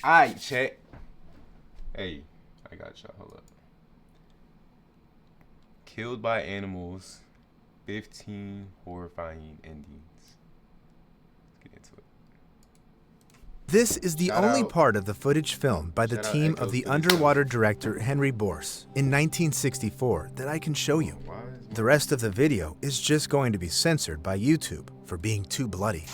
Alright, check. Hey, I got y'all. Hold up. Killed by animals. 15 horrifying endings. Let's get into it. This is the only part of the footage filmed by the team of the underwater director Henry Borse in 1964 that I can show you. The rest of the video is just going to be censored by YouTube for being too bloody.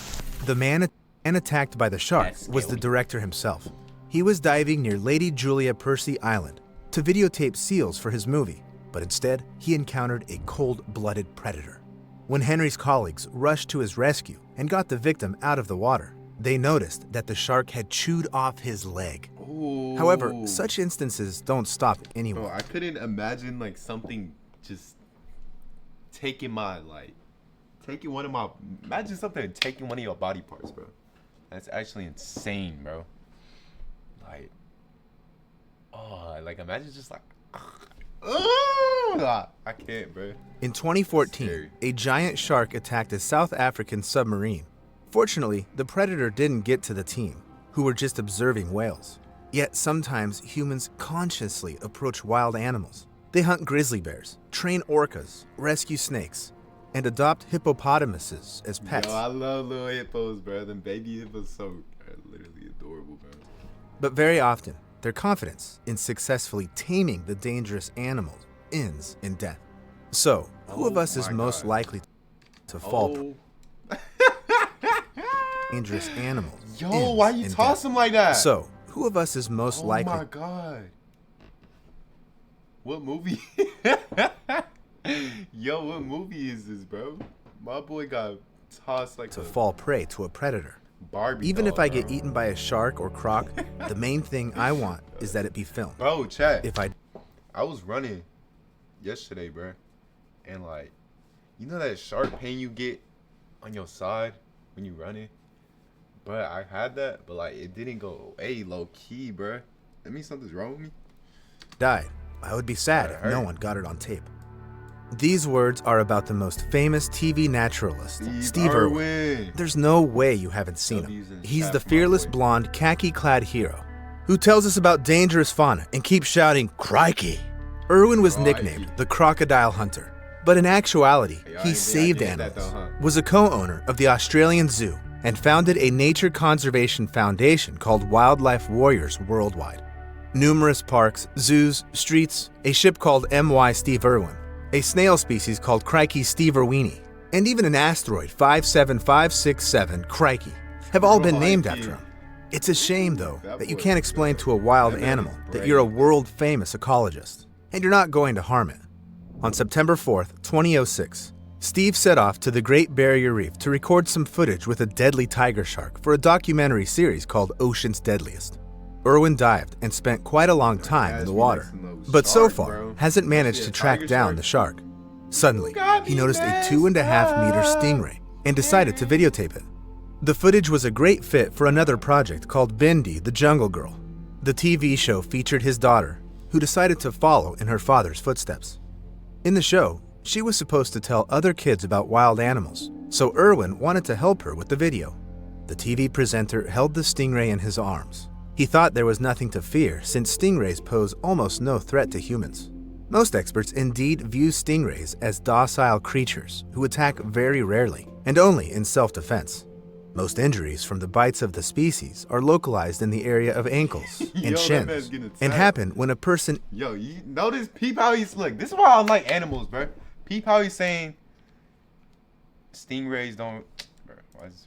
The man attacked by the shark was the director himself. He was diving near Lady Julia Percy Island to videotape seals for his movie, but instead he encountered a cold-blooded predator. When Henry's colleagues rushed to his rescue and got the victim out of the water, they noticed that the shark had chewed off his leg. Ooh. However, such instances don't stop anyone. Bro, I couldn't imagine like something just taking imagine something taking one of your body parts, bro. That's actually insane, bro. Like imagine just like, I can't, bro. In 2014, a giant shark attacked a South African submarine. Fortunately, the predator didn't get to the team, who were just observing whales. Yet sometimes humans consciously approach wild animals. They hunt grizzly bears, train orcas, rescue snakes, and adopt hippopotamuses as pets. Yo, I love little hippos, bro. Them baby hippos are literally adorable, bro. But very often, their confidence in successfully taming the dangerous animals ends in death. So, who of us is most likely to fall dangerous animals? Yo, why you toss him like that? So, who of us is most likely? Oh my god. What movie? Yo, what movie is this, bro? My boy got tossed like to fall prey to a predator. Barbie Even doll, if I bro. get eaten by a shark or croc, the main thing I want is that it be filmed. Bro, chat. If I was running yesterday, bro, and like, you know that shark pain you get on your side when you running? But I had that, but like it didn't go away low key, bro. That means something's wrong with me. Died. I would be sad if no one got it on tape. These words are about the most famous TV naturalist, Steve Irwin. There's no way you haven't seen him. He's the fearless blonde, khaki-clad hero who tells us about dangerous fauna and keeps shouting, "Crikey!" Irwin was nicknamed the Crocodile Hunter, but in actuality, he saved animals, was a co-owner of the Australian Zoo, and founded a nature conservation foundation called Wildlife Warriors Worldwide. Numerous parks, zoos, streets, a ship called M.Y. Steve Irwin, a snail species called Crikey Steve Irwini, and even an asteroid 57567 Crikey have all been named after him. It's a shame, though, that you can't explain to a wild animal that you're a world-famous ecologist, and you're not going to harm it. On September 4th, 2006, Steve set off to the Great Barrier Reef to record some footage with a deadly tiger shark for a documentary series called Ocean's Deadliest. Irwin dived and spent quite a long time in the water, but so far hasn't managed to track down the shark. Suddenly, he noticed a 2.5-meter stingray and decided to videotape it. The footage was a great fit for another project called Bindi the Jungle Girl. The TV show featured his daughter, who decided to follow in her father's footsteps. In the show, she was supposed to tell other kids about wild animals, so Irwin wanted to help her with the video. The TV presenter held the stingray in his arms. He thought there was nothing to fear since stingrays pose almost no threat to humans. Most experts indeed view stingrays as docile creatures who attack very rarely and only in self-defense. Most injuries from the bites of the species are localized in the area of ankles and shins and happen when a person... Yo, you notice, peep how he's... Look, this is why I like animals, bro. Peep how he's saying stingrays don't...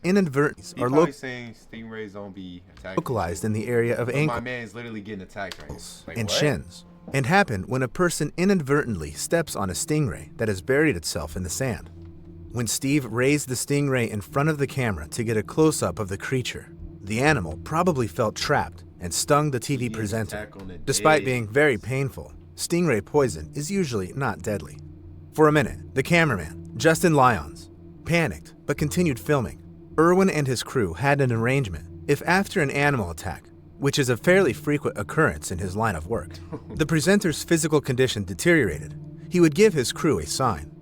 Inadvertently are saying stingrays don't be attacked. Localized in the area of ankles my man is literally getting attacked right now. Like, and what? shins, and happen when a person inadvertently steps on a stingray that has buried itself in the sand. When Steve raised the stingray in front of the camera to get a close-up of the creature, the animal probably felt trapped and stung the TV presenter. Despite being very painful, stingray poison is usually not deadly. For a minute, the cameraman, Justin Lyons, panicked but continued filming. Irwin and his crew had an arrangement. If after an animal attack, which is a fairly frequent occurrence in his line of work, the presenter's physical condition deteriorated, he would give his crew a sign.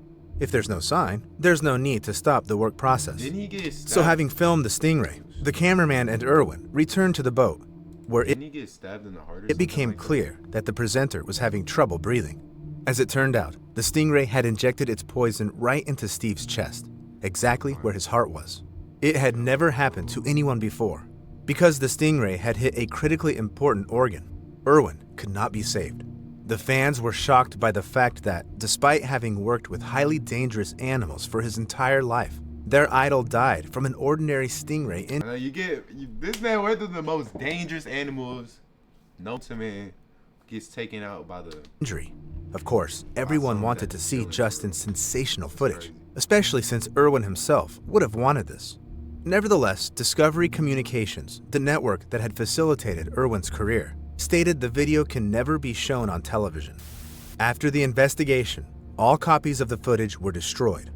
If there's no sign, there's no need to stop the work process. Didn't he get stabbed? So having filmed the stingray, the cameraman and Irwin returned to the boat. where Didn't he get stabbed in the heart or it became something like clear that the presenter was having trouble breathing. As it turned out, the stingray had injected its poison right into Steve's chest, exactly where his heart was. It had never happened to anyone before. Because the stingray had hit a critically important organ, Irwin could not be saved. The fans were shocked by the fact that, despite having worked with highly dangerous animals for his entire life, their idol died from an ordinary stingray this man went through the most dangerous animals known to man, gets taken out by the injury. Of course, everyone wanted to see Justin's sensational footage, especially since Irwin himself would have wanted this. Nevertheless, Discovery Communications, the network that had facilitated Irwin's career, stated the video can never be shown on television. After the investigation, all copies of the footage were destroyed,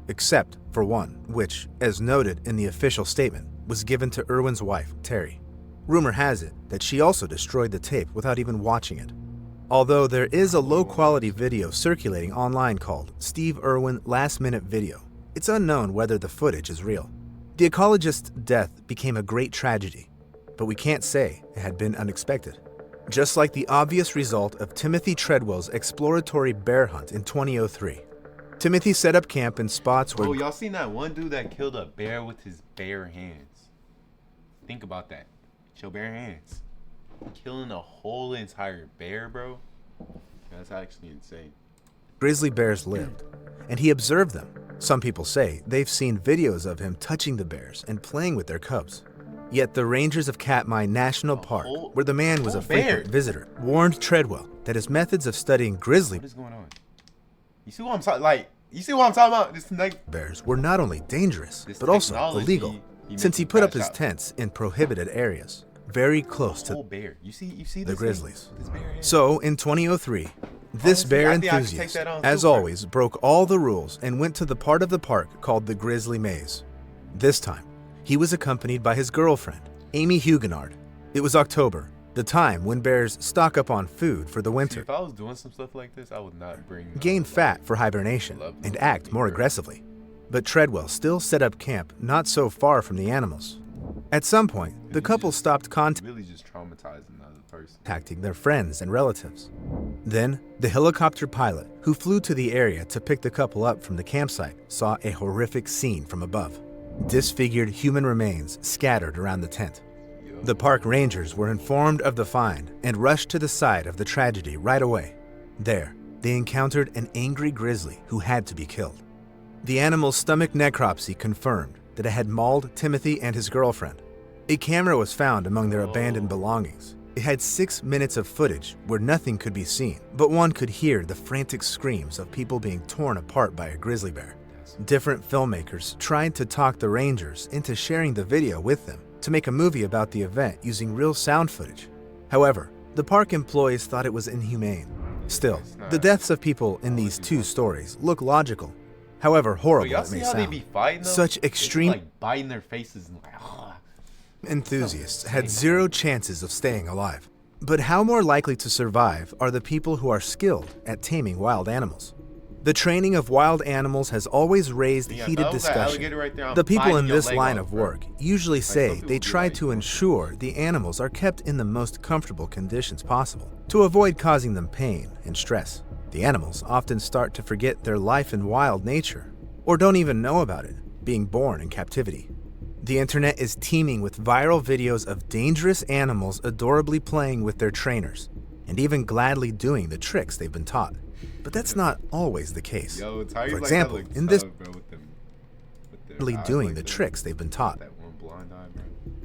except for one, which, as noted in the official statement, was given to Irwin's wife, Terry. Rumor has it that she also destroyed the tape without even watching it. Although there is a low-quality video circulating online called Steve Irwin Last Minute Video, it's unknown whether the footage is real. The ecologist's death became a great tragedy, but we can't say it had been unexpected. Just like the obvious result of Timothy Treadwell's exploratory bear hunt in 2003. Timothy set up camp in spots where... Oh, y'all seen that one dude that killed a bear with his bare hands? Think about that. With your bare hands. Killing a whole entire bear, bro. That's actually insane. Grizzly bears lived, and he observed them. Some people say they've seen videos of him touching the bears and playing with their cubs. Yet the rangers of Katmai National Park, where the man was a frequent visitor, warned Treadwell that his methods of studying grizzly what is going on? You see what I'm talking you see what I'm talking about? This bears were not only dangerous, but also illegal, since he put up his tents in prohibited areas, very close to the grizzlies. So, in 2003, this bear enthusiast, as always, broke all the rules and went to the part of the park called the Grizzly Maze. This time, he was accompanied by his girlfriend, Amy Huguenard. It was October, the time when bears stock up on food for the winter, if I was doing some stuff like this, I would not gain fat for hibernation, and act more aggressively. But Treadwell still set up camp not so far from the animals. At some point, the couple stopped really just traumatizing another person, contacting their friends and relatives. Then, the helicopter pilot who flew to the area to pick the couple up from the campsite saw a horrific scene from above. Disfigured human remains scattered around the tent. The park rangers were informed of the find and rushed to the site of the tragedy right away. There, they encountered an angry grizzly who had to be killed. The animal's stomach necropsy confirmed that it had mauled Timothy and his girlfriend. A camera was found among their abandoned belongings. It had 6 minutes of footage where nothing could be seen, but one could hear the frantic screams of people being torn apart by a grizzly bear. Different filmmakers tried to talk the rangers into sharing the video with them to make a movie about the event using real sound footage. However, the park employees thought it was inhumane. Still, the deaths of people in these two stories look logical. However horrible it may sound, such extreme biting their faces and enthusiasts had zero chances of staying alive. But how more likely to survive are the people who are skilled at taming wild animals? The training of wild animals has always raised heated discussion. The people in this line of work usually say they try to ensure the animals are kept in the most comfortable conditions possible to avoid causing them pain and stress. The animals often start to forget their life in wild nature, or don't even know about it, being born in captivity. The internet is teeming with viral videos of dangerous animals adorably playing with their trainers, and even gladly doing the tricks they've been taught. But that's not always the case. For example, in this doing the tricks they've been taught.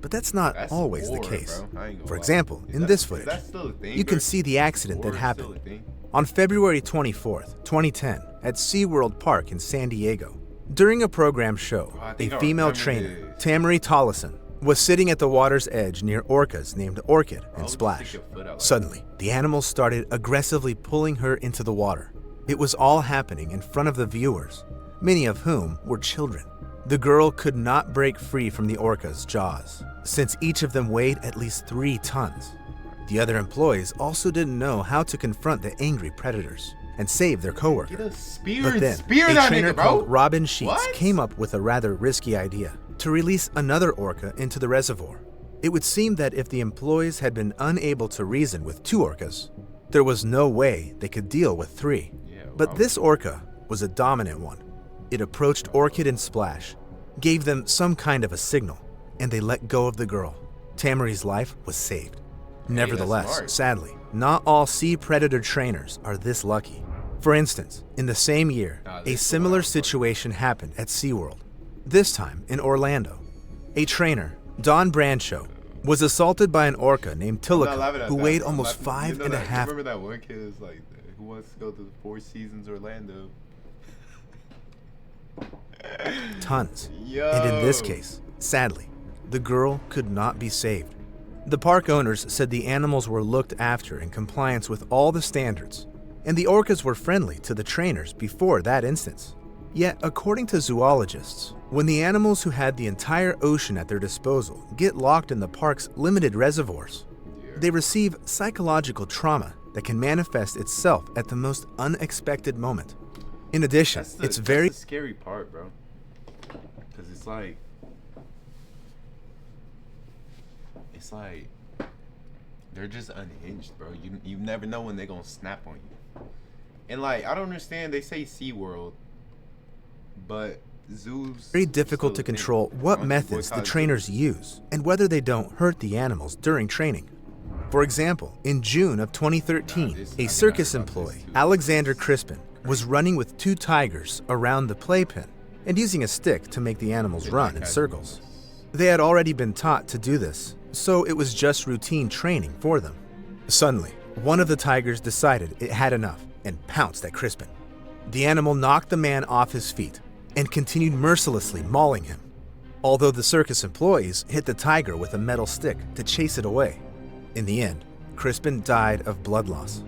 But that's not always the case. For example, in this footage, you can see the accident that happened on February 24th, 2010, at SeaWorld Park in San Diego. During a program show, a female trainer, Tamari Tollison, was sitting at the water's edge near orcas named Orchid and Splash. Suddenly, the animals started aggressively pulling her into the water. It was all happening in front of the viewers, many of whom were children. The girl could not break free from the orca's jaws, since each of them weighed at least 3 tons. The other employees also didn't know how to confront the angry predators and save their coworker. But then, a trainer called Robin Sheets came up with a rather risky idea: to release another orca into the reservoir. It would seem that if the employees had been unable to reason with 2 orcas, there was no way they could deal with 3. But this orca was a dominant one. It approached Orchid and Splash, gave them some kind of a signal, and they let go of the girl. Tamari's life was saved. Nevertheless, sadly, not all sea predator trainers are this lucky. For instance, in the same year, a similar situation happened at SeaWorld, this time in Orlando. A trainer, Don Brancho, was assaulted by an orca named Tilica, who weighed almost 5.5. Remember that one kid is like, who wants to go to the Four Seasons Orlando? Tons. And in this case, sadly, the girl could not be saved. The park owners said the animals were looked after in compliance with all the standards, and the orcas were friendly to the trainers before that instance. Yet, according to zoologists, when the animals who had the entire ocean at their disposal get locked in the park's limited reservoirs, they receive psychological trauma that can manifest itself at the most unexpected moment. In addition, it's very that's the scary part, bro. Because it's like they're just unhinged, bro. You never know when they're gonna snap on you. And like, I don't understand. They say SeaWorld, but zoos very difficult to control what methods the trainers use and whether they don't hurt the animals during training. For example, in June of 2013, a circus employee, Alexander Crispin, was running with 2 tigers around the playpen and using a stick to make the animals run in circles. They had already been taught to do this, so it was just routine training for them. Suddenly, one of the tigers decided it had enough and pounced at Crispin. The animal knocked the man off his feet and continued mercilessly mauling him, although the circus employees hit the tiger with a metal stick to chase it away. In the end, Crispin died of blood loss.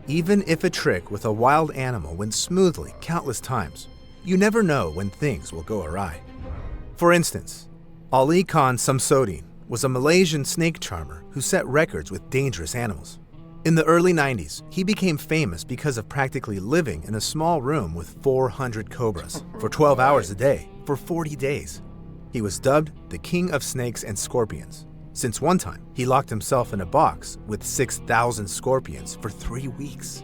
Even if a trick with a wild animal went smoothly countless times, you never know when things will go awry. For instance, Ali Khan Samsodin was a Malaysian snake charmer who set records with dangerous animals. In the early 90s, he became famous because of practically living in a small room with 400 cobras for 12 hours a day for 40 days. He was dubbed the King of Snakes and Scorpions, since one time he locked himself in a box with 6,000 scorpions for 3 weeks.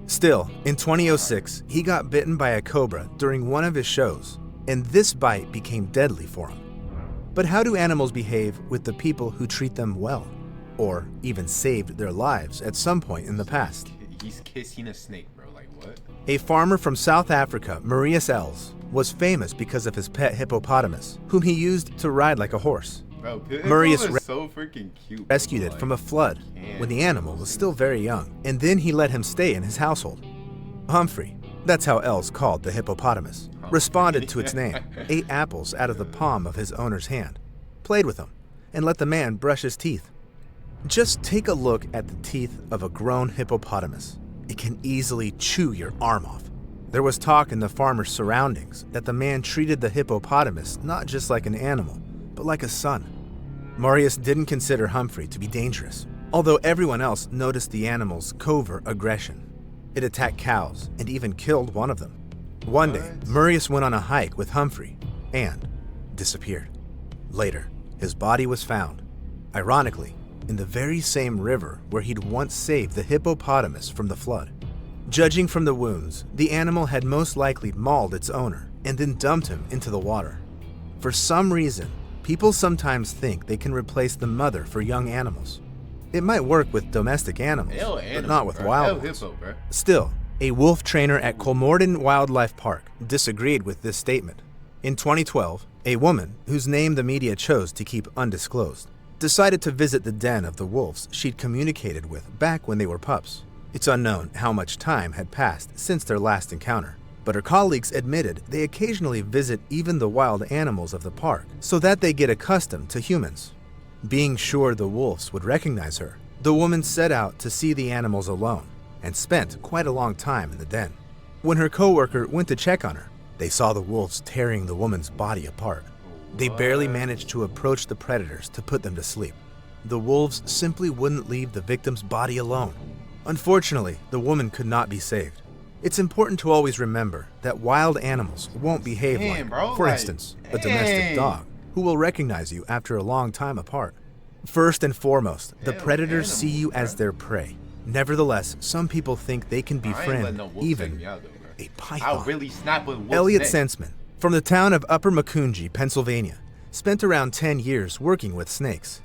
Still, in 2006, he got bitten by a cobra during one of his shows, and this bite became deadly for him. But how do animals behave with the people who treat them well, or even saved their lives at some point in the past? He's kissing a snake, bro. Like, what? A farmer from South Africa, Marius Els, was famous because of his pet hippopotamus, whom he used to ride like a horse. Bro, Marius so freaking cute, rescued it from a flood when the animal was still very young, and then he let him stay in his household. Humphrey, that's how Els called the hippopotamus, responded to its name, ate apples out of the palm of his owner's hand, played with them, and let the man brush his teeth. Just take a look at the teeth of a grown hippopotamus. It can easily chew your arm off. There was talk in the farmer's surroundings that the man treated the hippopotamus not just like an animal, but like a son. Marius didn't consider Humphrey to be dangerous, although everyone else noticed the animal's covert aggression. It attacked cows and even killed one of them. One day, Marius went on a hike with Humphrey and disappeared. Later, his body was found, ironically, in the very same river where he'd once saved the hippopotamus from the flood. Judging from the wounds, the animal had most likely mauled its owner and then dumped him into the water. For some reason, people sometimes think they can replace the mother for young animals. It might work with domestic animals, but not with wild ones. Still, a wolf trainer at Kolmorden Wildlife Park disagreed with this statement. In 2012, a woman, whose name the media chose to keep undisclosed, decided to visit the den of the wolves she'd communicated with back when they were pups. It's unknown how much time had passed since their last encounter, but her colleagues admitted they occasionally visit even the wild animals of the park so that they get accustomed to humans. Being sure the wolves would recognize her, the woman set out to see the animals alone and spent quite a long time in the den. When her coworker went to check on her, they saw the wolves tearing the woman's body apart. They barely managed to approach the predators to put them to sleep. The wolves simply wouldn't leave the victim's body alone. Unfortunately, the woman could not be saved. It's important to always remember that wild animals won't behave for instance, a domestic dog, who will recognize you after a long time apart. First and foremost, the predators see you as their prey. Nevertheless, some people think they can befriend even a python. I'll really snap with Elliot Senseman, from the town of Upper Macungie, Pennsylvania, spent around 10 years working with snakes.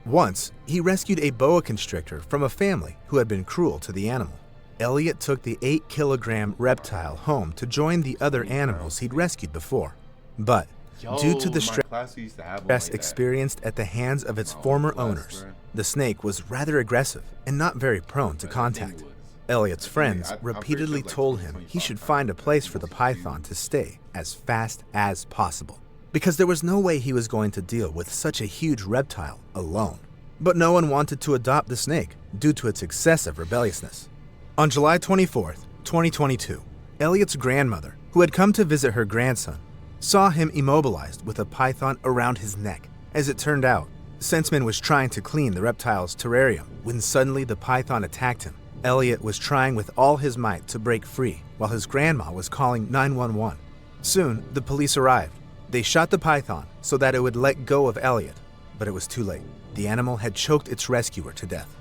Once, he rescued a boa constrictor from a family who had been cruel to the animal. Elliot took the 8-kilogram reptile home to join the other animals he'd rescued before. But due to the stress experienced at the hands of its former owners, the snake was rather aggressive and not very prone to contact. Elliot's friends repeatedly told him he should find a place for the python to stay as fast as possible, because there was no way he was going to deal with such a huge reptile alone. But no one wanted to adopt the snake due to its excessive rebelliousness. On July 24th, 2022, Elliot's grandmother, who had come to visit her grandson, saw him immobilized with a python around his neck. As it turned out, Senseman was trying to clean the reptile's terrarium when suddenly the python attacked him. Elliot was trying with all his might to break free while his grandma was calling 911. Soon, the police arrived. They shot the python so that it would let go of Elliot, but it was too late. The animal had choked its rescuer to death.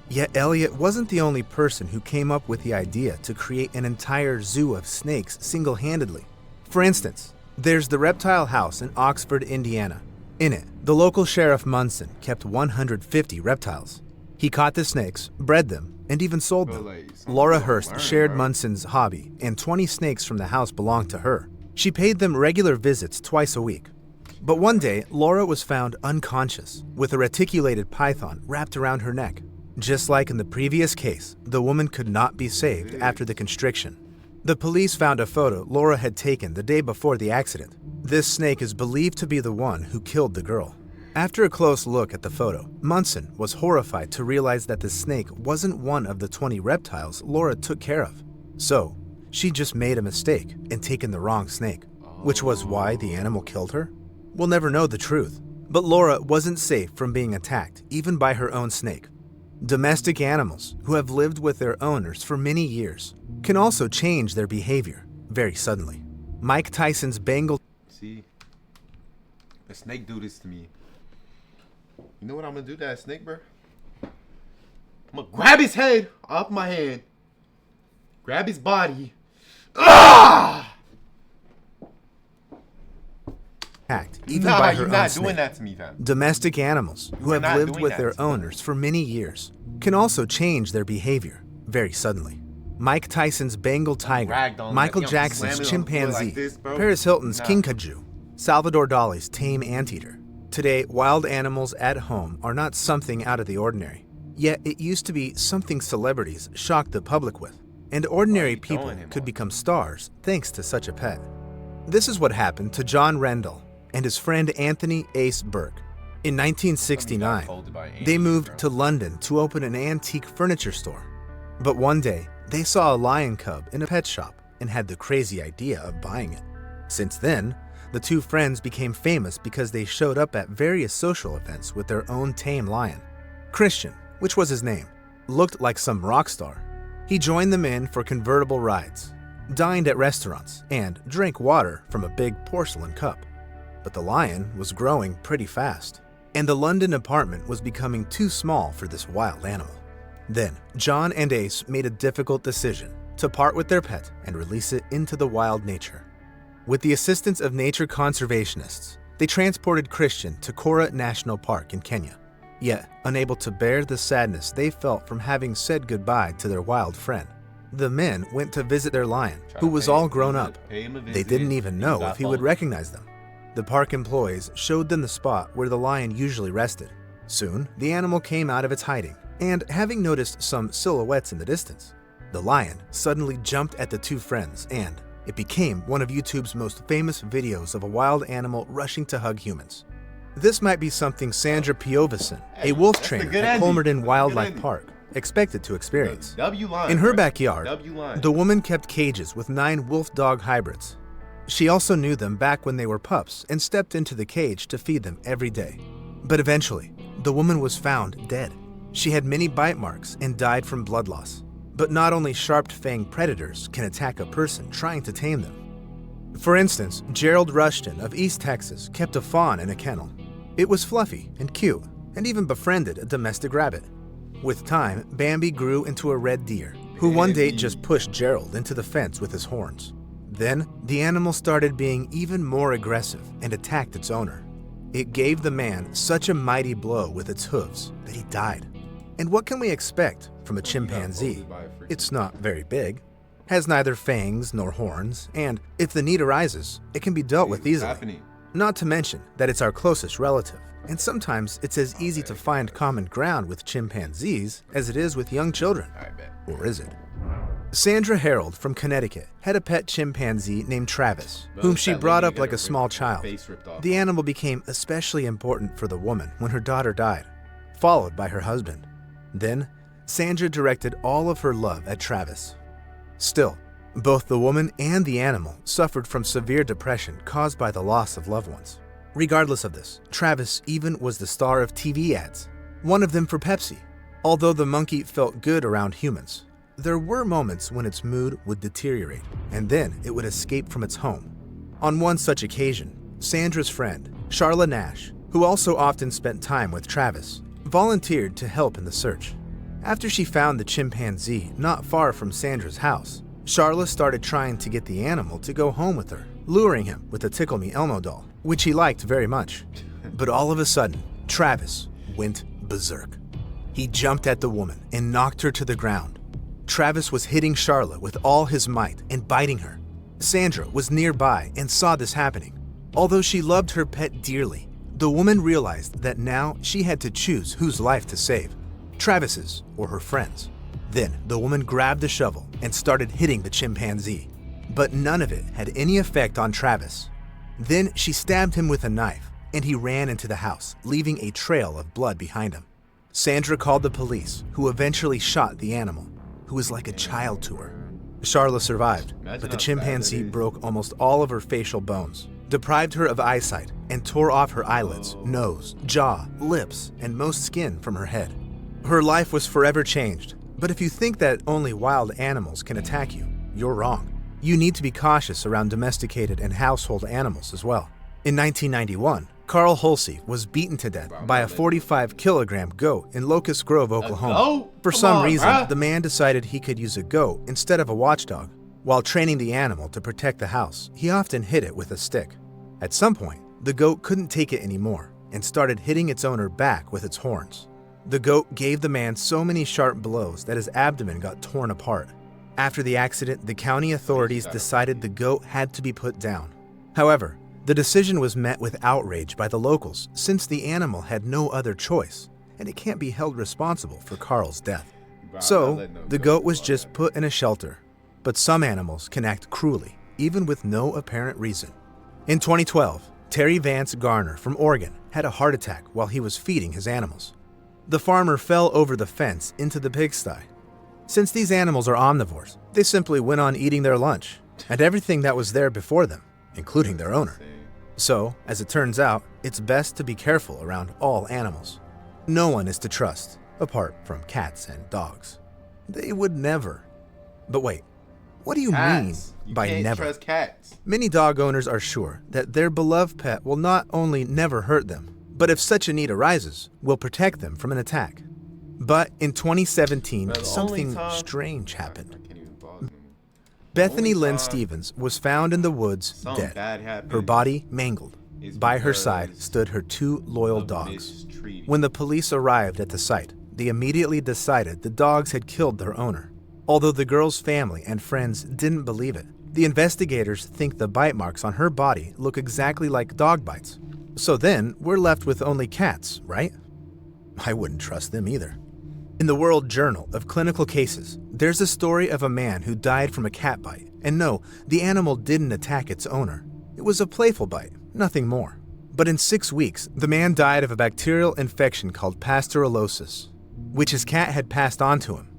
Yet Elliot wasn't the only person who came up with the idea to create an entire zoo of snakes single-handedly. For instance, there's the reptile house in Oxford, Indiana. In it, the local sheriff Munson kept 150 reptiles. He caught the snakes, bred them, and even sold them. Laura Hurst shared Munson's hobby, and 20 snakes from the house belonged to her. She paid them regular visits twice a week. But one day, Laura was found unconscious, with a reticulated python wrapped around her neck. Just like in the previous case, the woman could not be saved after the constriction. The police found a photo Laura had taken the day before the accident. This snake is believed to be the one who killed the girl. After a close look at the photo, Munson was horrified to realize that the snake wasn't one of the 20 reptiles Laura took care of. So, she just made a mistake and taken the wrong snake, which was why the animal killed her? We'll never know the truth. But Laura wasn't safe from being attacked, even by her own snake. Domestic animals, who have lived with their owners for many years, can also change their behavior very suddenly. Mike Tyson's Bengal... See, a snake do this to me. You know what I'm gonna do to that snake, bro? I'm gonna grab his head off my hand, grab his body. Ah! Even by her you're own not snake. doing that to me, fam. Domestic animals, who have lived with their owners for many years, can also change their behavior very suddenly. Mike Tyson's Bengal tiger, Michael Jackson's chimpanzee, Paris Hilton's kinkajou, Salvador Dali's tame anteater. Today, wild animals at home are not something out of the ordinary. Yet it used to be something celebrities shocked the public with, and ordinary people could become stars thanks to such a pet. This is what happened to John Rendell and his friend Anthony Ace Burke. In 1969, they moved to London to open an antique furniture store. But one day, they saw a lion cub in a pet shop and had the crazy idea of buying it. Since then, the two friends became famous because they showed up at various social events with their own tame lion. Christian, which was his name, looked like some rock star. He joined them in for convertible rides, dined at restaurants, and drank water from a big porcelain cup. But the lion was growing pretty fast, and the London apartment was becoming too small for this wild animal. Then, John and Ace made a difficult decision to part with their pet and release it into the wild nature. With the assistance of nature conservationists, they transported Christian to Kora National Park in Kenya. Yet, unable to bear the sadness they felt from having said goodbye to their wild friend, the men went to visit their lion, who was all grown up. They didn't even know if he would recognize them. The park employees showed them the spot where the lion usually rested. Soon, the animal came out of its hiding, and having noticed some silhouettes in the distance, the lion suddenly jumped at the two friends, and it became one of YouTube's most famous videos of a wild animal rushing to hug humans. This might be something Sandra Piovison, a wolf trainer at Colmerton Wildlife Park, expected to experience. In her backyard, the woman kept cages with 9 wolf-dog hybrids. She also knew them back when they were pups and stepped into the cage to feed them every day. But eventually, the woman was found dead. She had many bite marks and died from blood loss. But not only sharp-fanged predators can attack a person trying to tame them. For instance, Gerald Rushton of East Texas kept a fawn in a kennel. It was fluffy and cute, and even befriended a domestic rabbit. With time, Bambi grew into a red deer, who one day just pushed Gerald into the fence with his horns. Then, the animal started being even more aggressive and attacked its owner. It gave the man such a mighty blow with its hooves that he died. And what can we expect from a chimpanzee? It's not very big, has neither fangs nor horns, and if the need arises, it can be dealt with easily. Not to mention that it's our closest relative, and sometimes it's as easy to find common ground with chimpanzees as it is with young children. Or is it? Sandra Harold from Connecticut had a pet chimpanzee named Travis, whom she brought up like a small child. The animal became especially important for the woman when her daughter died, followed by her husband. Then, Sandra directed all of her love at Travis. Still, both the woman and the animal suffered from severe depression caused by the loss of loved ones. Regardless of this, Travis even was the star of TV ads, one of them for Pepsi. Although the monkey felt good around humans, there were moments when its mood would deteriorate, and then it would escape from its home. On one such occasion, Sandra's friend, Charla Nash, who also often spent time with Travis, volunteered to help in the search. After she found the chimpanzee not far from Sandra's house, Charla started trying to get the animal to go home with her, luring him with a Tickle Me Elmo doll, which he liked very much. But all of a sudden, Travis went berserk. He jumped at the woman and knocked her to the ground. Travis was hitting Charla with all his might and biting her. Sandra was nearby and saw this happening. Although she loved her pet dearly, the woman realized that now she had to choose whose life to save, Travis's or her friend's. Then the woman grabbed a shovel and started hitting the chimpanzee, but none of it had any effect on Travis. Then she stabbed him with a knife and he ran into the house, leaving a trail of blood behind him. Sandra called the police, who eventually shot the animal, who was like a child to her. Charla survived, but the chimpanzee broke almost all of her facial bones, deprived her of eyesight, and tore off her eyelids, nose, jaw, lips, and most skin from her head. Her life was forever changed, but if you think that only wild animals can attack you, you're wrong. You need to be cautious around domesticated and household animals as well. In 1991, Carl Hulsey was beaten to death by a 45-kilogram goat in Locust Grove, Oklahoma. For some reason, the man decided he could use a goat instead of a watchdog. While training the animal to protect the house, he often hit it with a stick. At some point, the goat couldn't take it anymore and started hitting its owner back with its horns. The goat gave the man so many sharp blows that his abdomen got torn apart. After the accident, the county authorities decided the goat had to be put down. However, the decision was met with outrage by the locals since the animal had no other choice, and it can't be held responsible for Carl's death. So, the goat was just put in a shelter. But some animals can act cruelly, even with no apparent reason. In 2012, Terry Vance Garner from Oregon had a heart attack while he was feeding his animals. The farmer fell over the fence into the pigsty. Since these animals are omnivores, they simply went on eating their lunch and everything that was there before them, including their owner. So, as it turns out, it's best to be careful around all animals. No one is to trust, apart from cats and dogs. They would never. But wait, what do you mean by never? Trust cats. Many dog owners are sure that their beloved pet will not only never hurt them, but if such a need arises, will protect them from an attack. But in 2017, something strange happened. Bethany Lynn Stevens was found in the woods dead, her body mangled. By her side stood her two loyal dogs. When the police arrived at the site, they immediately decided the dogs had killed their owner. Although the girl's family and friends didn't believe it, the investigators think the bite marks on her body look exactly like dog bites. So then, we're left with only cats, right? I wouldn't trust them either. In the World Journal of Clinical Cases, there's a story of a man who died from a cat bite. And no, the animal didn't attack its owner. It was a playful bite, nothing more. But in 6 weeks, the man died of a bacterial infection called pasteurellosis, which his cat had passed on to him.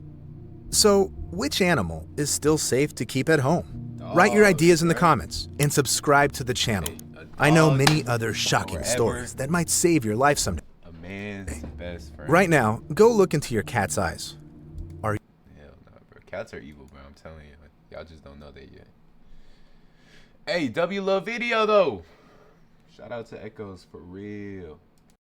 So, which animal is still safe to keep at home? Write your ideas in the comments and subscribe to the channel. I know many other shocking stories that might save your life someday. A man's best friend. Right now, go look into your cat's eyes. Hell no, bro. Cats are evil, bro. I'm telling you. Y'all just don't know that yet. Hey, W love video though. Shout out to Echoes for real.